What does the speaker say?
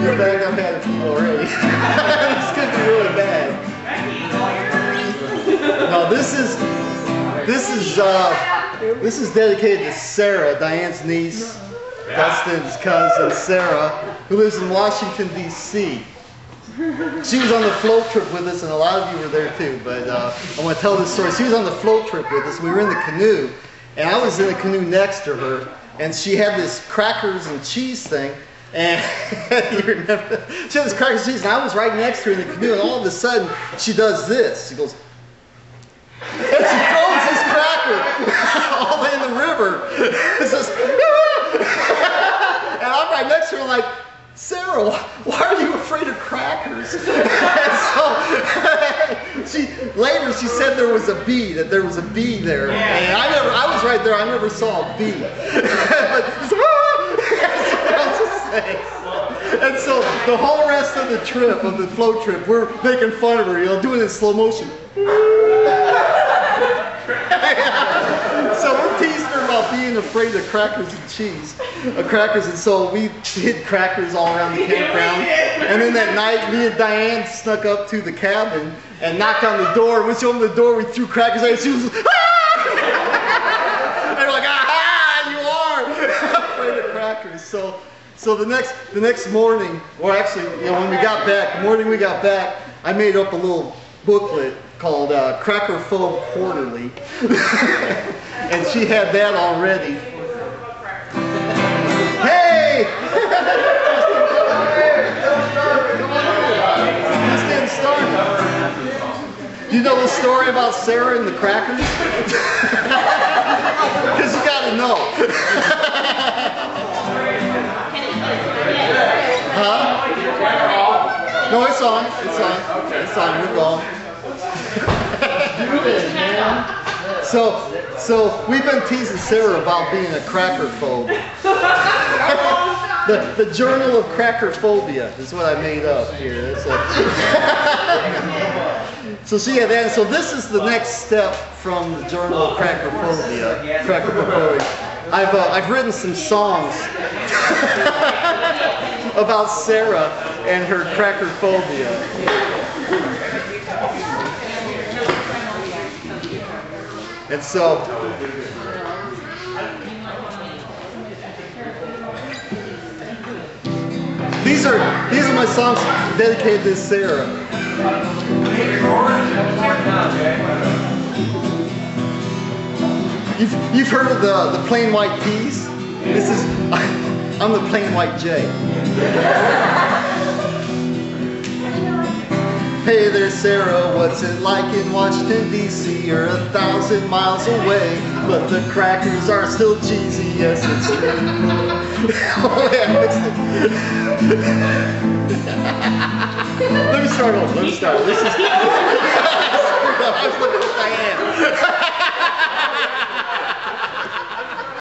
In fact, I've had a few already. This could be really bad. No, this is dedicated to Sarah, Diane's niece, Dustin's cousin Sarah, who lives in Washington, D.C. She was on the float trip with us, and a lot of you were there too, but I want to tell this story. She was on the float trip with us. We were in the canoe, and I was in the canoe next to her, and she had this crackers and cheese thing, and you remember, she had this crackers and cheese, and I was right next to her in the canoe, and all of a sudden, she does this. She goes, and she throws this cracker all the way in the river. It's just, and I'm right next to her like, Sarah, why are you afraid of crackers? And so later she said there was a bee, that there was a bee there. And I was right there, I never saw a bee. And so the whole rest of the trip, of the float trip, we're making fun of her, you know, doing it in slow motion. So we're teasing her about being afraid of crackers and cheese, and so we hid crackers all around the campground. And then that night, me and Diane snuck up to the cabin and knocked on the door. When she opened the door, we threw crackers at her. She was, ah! And we're like, aha, you are afraid of crackers. So the next morning, or actually, you know, when we got back, the morning we got back, I made up a little booklet called Crackerphobia Quarterly. And she had that already. Hey! Just getting started. You know the story about Sarah and the crackers? Because you gotta know. Huh? No, it's on. It's on. It's on. We're going. So we've been teasing Sarah about being a crackerphobe. The Journal of Crackerphobia is what I made up here. So she had that. So this is the next step from the Journal of Crackerphobia. I've written some songs about Sarah and her crackerphobia. And so, these are my songs dedicated to Sarah. You've heard of the plain white peas? This is, I'm the plain white J. Hey there, Sarah, what's it like in Washington, D.C.? You're 1,000 miles away, but the crackers are still cheesy, yes, it's true. Oh, yeah, I mixed it. Let me start over, This is...